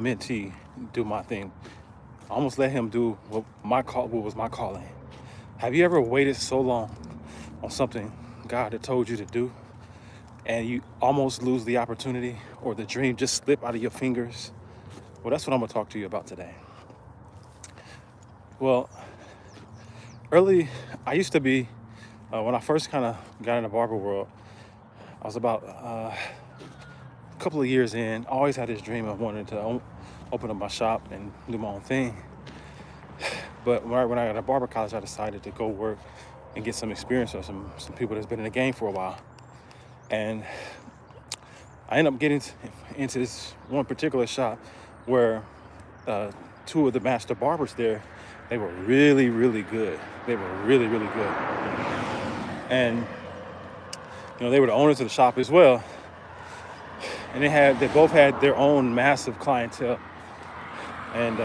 mentee do my thing. I almost let him do what was my calling. Have you ever waited so long on something God had told you to do, and you almost lose the opportunity, or the dream just slip out of your fingers? Well, that's what I'm gonna talk to you about today. Well, early, I used to be, when I first kind of got in the barber world, I was about a couple of years in. I always had this dream of wanting to open up my shop and do my own thing. But when I got to barber college, I decided to go work and get some experience with some people that's been in the game for a while. And I ended up getting into this one particular shop where two of the master barbers there, they were really, really good. They were really, really good. And, they were the owners of the shop as well. And they both had their own massive clientele. And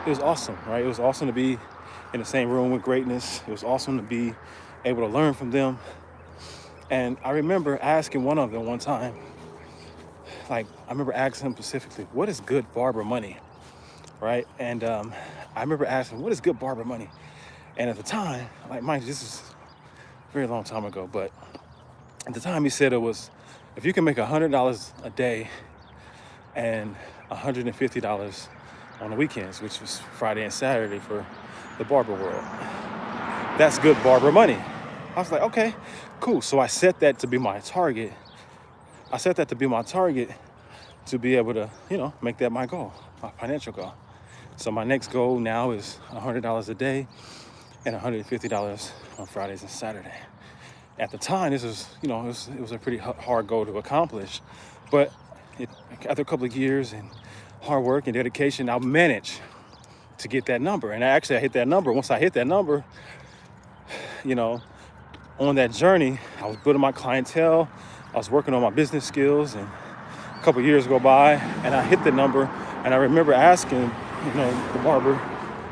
it was awesome, right? It was awesome to be in the same room with greatness. It was awesome to be able to learn from them. And I remember asking one of them one time, I remember asking him specifically, what is good barber money, right? And I remember asking, what is good barber money? And at the time, mind you, this is a very long time ago, but at the time he said it was, if you can make $100 a day and $150 on the weekends, which was Friday and Saturday for the barber world, that's good barber money. I was like, okay, cool. So I set that to be my target. To be able to, make that my goal, my financial goal. So my next goal now is $100 a day and $150 on Fridays and Saturday. At the time, this was, it was a pretty hard goal to accomplish, but after a couple of years and hard work and dedication, I managed to get that number. And I hit that number. Once I hit that number, on that journey, I was building my clientele. I was working on my business skills, and a couple of years go by, and I hit the number. And I remember asking, the barber,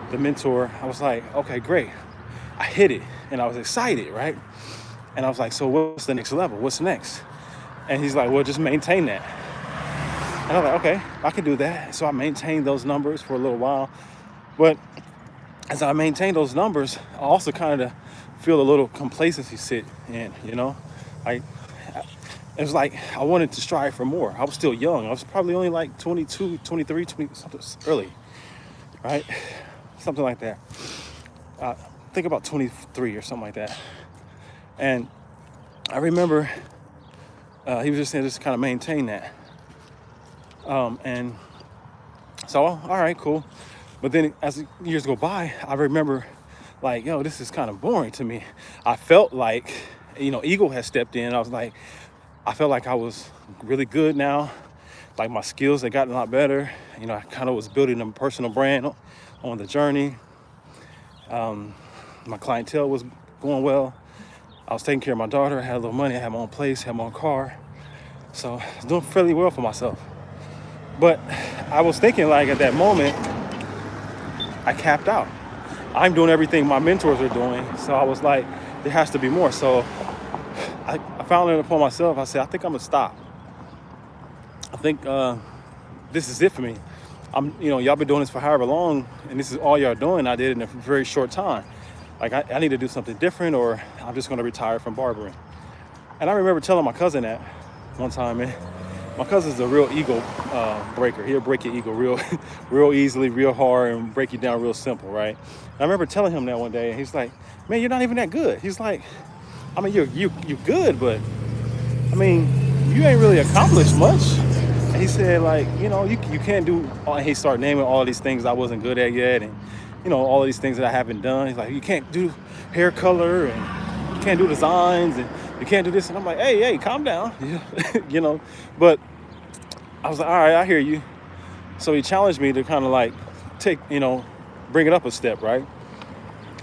the mentor, I was like, okay, great. I hit it, and I was excited, right? And I was like, so what's the next level? What's next? And he's like, well, just maintain that. And I was like, okay, I can do that. So I maintained those numbers for a little while. But as I maintained those numbers, I also kind of feel a little complacency sit in, it was like I wanted to strive for more. I was still young. I was probably only like 22, 23, 20, something early, right? Something like that. Think about 23 or something like that. And I remember he was just saying, just kind of maintain that. And so, all right, cool. But then as years go by, I remember this is kind of boring to me. I felt like, ego had stepped in. I felt like I was really good now. Like my skills had gotten a lot better. I kind of was building a personal brand on the journey. My clientele was going well. I was taking care of my daughter. I had a little money. I had my own place, had my own car. So I was doing fairly well for myself. But I was thinking at that moment, I capped out. I'm doing everything my mentors are doing. So I was like, there has to be more. So I found it upon myself. I said, I think I'm gonna stop. I think this is it for me. Y'all been doing this for however long, and this is all y'all doing. I did it in a very short time. I need to do something different, or I'm just gonna retire from barbering. And I remember telling my cousin that one time, man. My cousin's a real ego breaker. He'll break your ego real easily, real hard, and break you down real simple, right? And I remember telling him that one day, and he's like, man, you're not even that good. He's like, I mean, you're good, but I mean, you ain't really accomplished much. And he said, you can't do, and he started naming all these things I wasn't good at yet, and all of these things that I haven't done. He's like, you can't do hair color, and you can't do designs, and you can't do this. And I'm like, hey, calm down. But I was like, all right, I hear you. So he challenged me to kind of take, bring it up a step, right?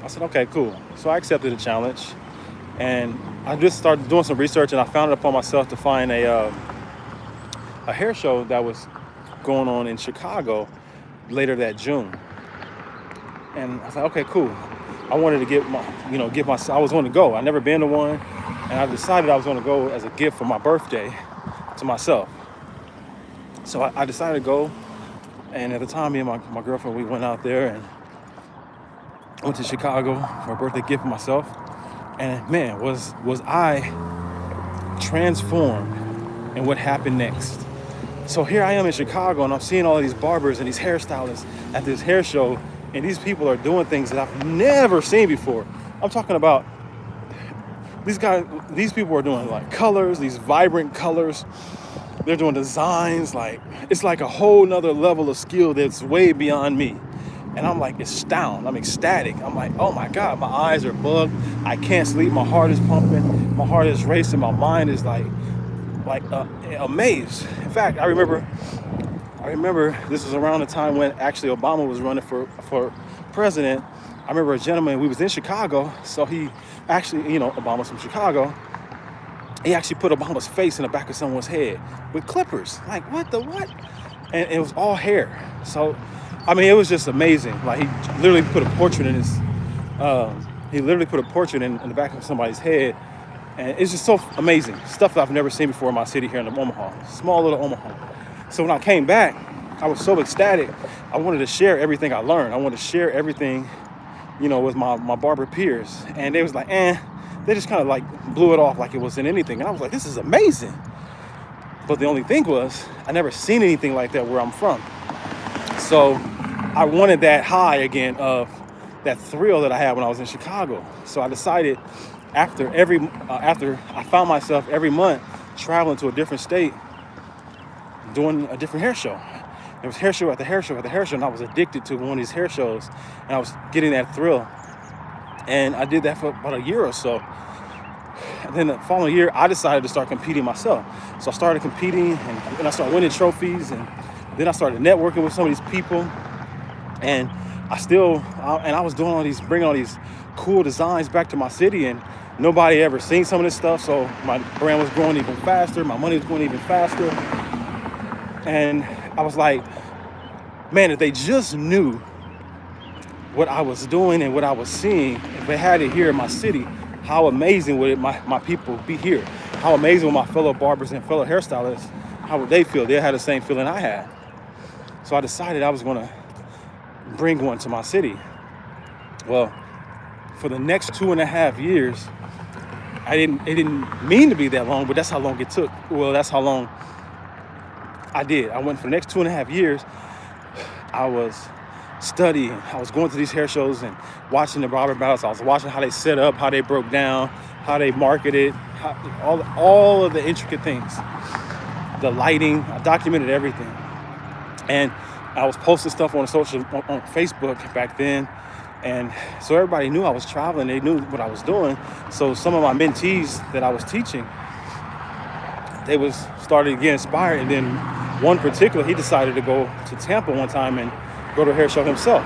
I said, okay, cool. So I accepted the challenge, and I just started doing some research, and I found it upon myself to find a hair show that was going on in Chicago later that June. And I was like, okay, cool. I wanted to I was going to go. I never been to one, and I decided I was going to go as a gift for my birthday to myself. So I decided to go, And at the time, me and my girlfriend, we went out there and went to Chicago for a birthday gift for myself. And man, was I transformed in what happened next. So here I am in Chicago, and I'm seeing all these barbers and these hairstylists at this hair show, and these people are doing things that I've never seen before. I'm talking about these people are doing like colors, these vibrant colors. They're doing designs, like it's like a whole nother level of skill that's way beyond me. And I'm like astounded, I'm ecstatic. I'm like, oh my God, my eyes are bugged. I can't sleep, my heart is pumping, my heart is racing, my mind is like amazed. In fact, I remember this was around the time when actually Obama was running for president. I remember a gentleman, we was in Chicago, so he actually, Obama's from Chicago, he actually put Obama's face in the back of someone's head with clippers. Like, what? And it was all hair. So, I mean, it was just amazing. Like, he literally put a portrait in the back of somebody's head. And it's just so amazing. Stuff that I've never seen before in my city here in Omaha. Small little Omaha. So when I came back, I was so ecstatic. I wanted to share everything I learned. I wanted to share everything, with my barber peers. And they was like, They just kind of like blew it off like it wasn't anything. And I was like, this is amazing. But the only thing was, I never seen anything like that where I'm from. So I wanted that high again of that thrill that I had when I was in Chicago. So I decided after I found myself every month traveling to a different state, doing a different hair show. There was hair show after hair show after hair show, and I was addicted to one of these hair shows, and I was getting that thrill. And I did that for about a year or so. And then the following year, I decided to start competing myself. So I started competing, and I started winning trophies, and then I started networking with some of these people. And I was doing bringing all these cool designs back to my city, and nobody ever seen some of this stuff. So my brand was growing even faster. My money was going even faster. And I was like, man, if they just knew what I was doing and what I was seeing, if they had it here in my city, how amazing would my people be here? How amazing would my fellow barbers and fellow hairstylists, how would they feel? They had the same feeling I had. So I decided I was going to bring one to my city. Well, for the next 2.5 years, it didn't mean to be that long, but that's how long it took. Well, that's how long I did. I went for the next 2.5 years. I was studying. I was going to these hair shows and watching the barber battles. I was watching how they set up, how they broke down, how they marketed, all of the intricate things, the lighting. I documented everything, and I was posting stuff on Facebook back then, and so everybody knew I was traveling. They knew what I was doing. So some of my mentees that I was teaching, they started to get inspired, and then one particular, he decided to go to Tampa one time and go to a hair show himself.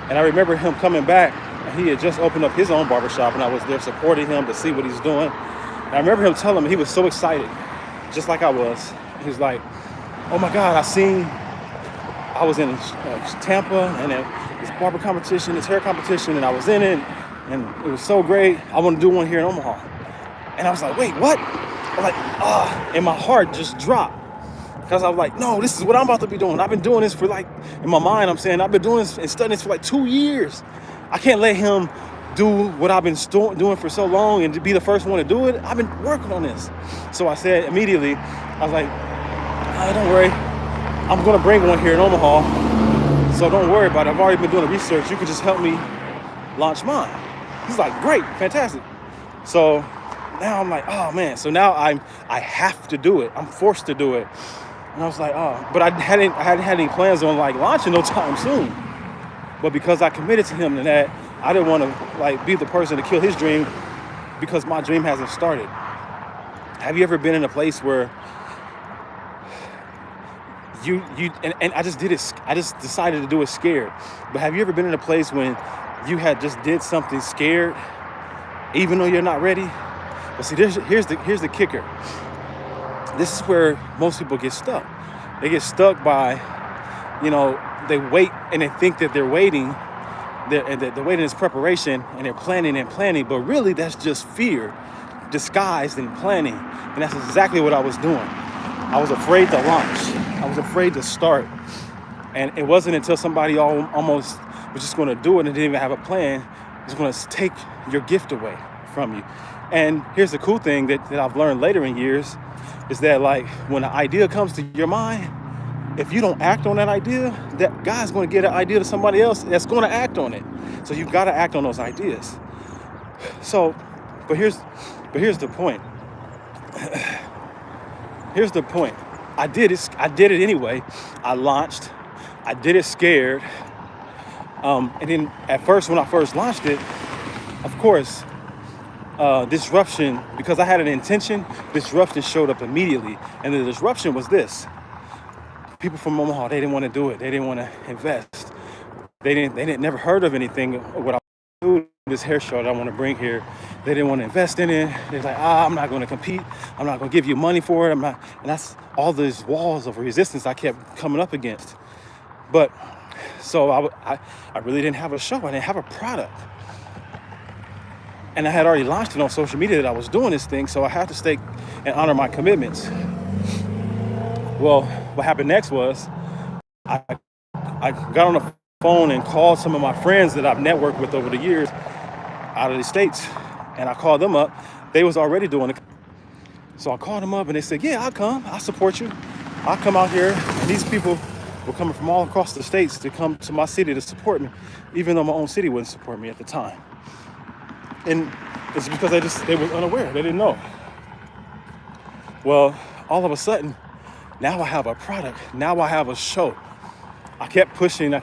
And I remember him coming back, and he had just opened up his own barbershop, and I was there supporting him to see what he's doing. And I remember him telling me, he was so excited, just like I was. He was like, oh my God, I was in Tampa, and this barber competition, this hair competition, and I was in it, and it was so great. I want to do one here in Omaha. And I was like, wait, what? I was like, and my heart just dropped. Because I was like, no, this is what I'm about to be doing. I've been doing this for in my mind, I'm saying, I've been doing this and studying this for 2 years. I can't let him do what I've been doing for so long and to be the first one to do it. I've been working on this. So I said immediately, I was like, don't worry. I'm going to bring one here in Omaha. So don't worry about it. I've already been doing the research. You can just help me launch mine. He's like, great, fantastic. So now I'm like, oh man. So now I have to do it. I'm forced to do it. And I was like, but I hadn't had any plans on launching no time soon. But because I committed to him and that, I didn't want to be the person to kill his dream because my dream hasn't started. Have you ever been in a place where and I just did it, I just decided to do it scared. But have you ever been in a place when you had just did something scared, even though you're not ready? But see, here's the kicker. This is where most people get stuck. They get stuck by, they wait and they think that they're waiting. They're waiting is preparation, and they're planning. But really, that's just fear disguised in planning. And that's exactly what I was doing. I was afraid to launch. I was afraid to start. And it wasn't until somebody almost was just going to do it and didn't even have a plan, was going to take your gift away from you. And here's the cool thing that I've learned later in years is that, like, when an idea comes to your mind, if you don't act on that idea, that God's going to get an idea to somebody else that's going to act on it. So you've got to act on those ideas. So, but here's the point. Here's the point. I did it anyway. I launched. I did it scared. And then at first, when I first launched it, of course, disruption, because I had an intention, disruption showed up immediately. And the disruption was this. People from Omaha, they didn't want to do it. They didn't want to invest. They never heard of anything, what I do, this hair show that I want to bring here. They didn't want to invest in it. They're like, I'm not going to compete. I'm not going to give you money for it. And that's all these walls of resistance I kept coming up against. But so I really didn't have a show. I didn't have a product. And I had already launched it on social media that I was doing this thing. So I had to stay and honor my commitments. Well, what happened next was I got on the phone and called some of my friends that I've networked with over the years out of the States. And I called them up. They was already doing it. So I called them up and they said, yeah, I'll come. I'll support you. I'll come out here. And these people were coming from all across the States to come to my city to support me, even though my own city wouldn't support me at the time. And it's because they were unaware. They didn't know. Well, all of a sudden, now I have a product. Now I have a show. I kept pushing.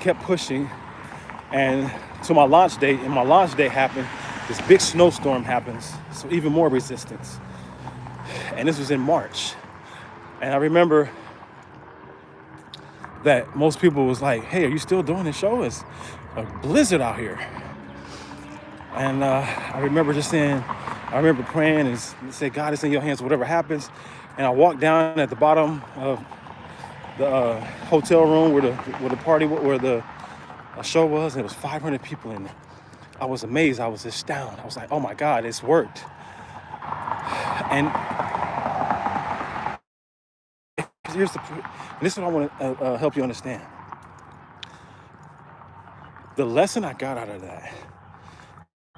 And to my launch date, and my launch date happened, this big snowstorm happens. So even more resistance. And this was in March. And I remember that most people was like, hey, are you still doing this show? It's a blizzard out here. And I remember praying and said, God, it's in your hands, whatever happens. And I walked down at the bottom of the hotel room where the show was, and it was 500 people in there. I was amazed. I was astounded. I was like, oh my God, it's worked. And this is what I want to help you understand. The lesson I got out of that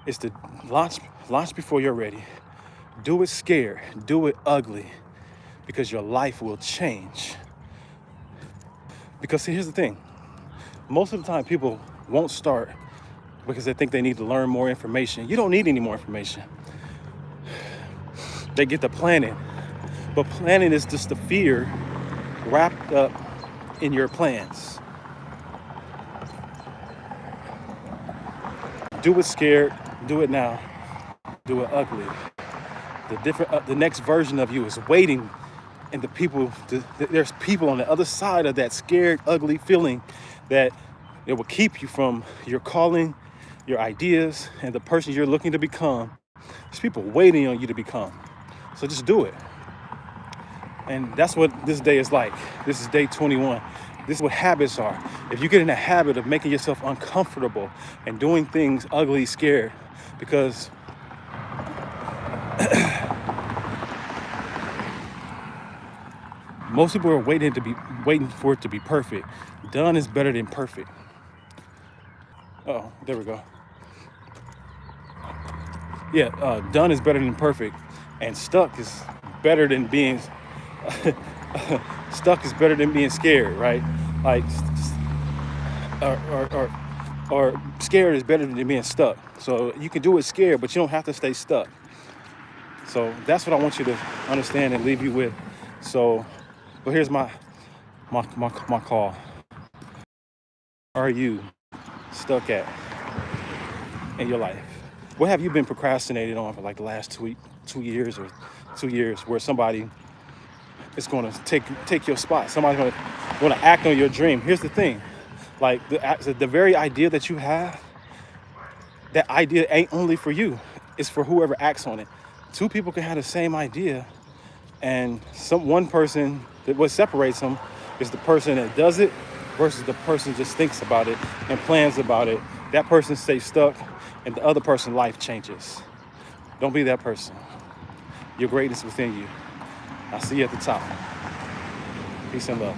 is to launch before you're ready. Do it scared. Do it ugly, because your life will change. Because here's the thing. Most of the time people won't start because they think they need to learn more information. You don't need any more information. They get the planning. But planning is just the fear wrapped up in your plans. Do it scared. Do it now. Do it ugly. The next version of you is waiting, and there's people on the other side of that scared, ugly feeling that it will keep you from your calling, your ideas, and the person you're looking to become. There's people waiting on you to become. So just do it. And that's what this day is like. This is day 21. This is what habits are. If you get in the habit of making yourself uncomfortable and doing things ugly, scared, because most people are waiting for it to be perfect. Done is better than perfect. Oh, there we go. Yeah, done is better than perfect, and stuck is better than being scared, right? Like, or scared is better than being stuck. So you can do it scared, but you don't have to stay stuck. So that's what I want you to understand and leave you with. So, but here's my call. Are you stuck at in your life? What have you been procrastinating on for like the last 2 years or 2 years, where somebody is going to take your spot? Somebody's going to act on your dream. Here's the thing. Like the very idea that you have, that idea ain't only for you. It's for whoever acts on it. Two people can have the same idea, and one person, what separates them is the person that does it versus the person just thinks about it and plans about it. That person stays stuck, and the other person's life changes. Don't be that person. Your greatness within you. I'll see you at the top. Peace and love.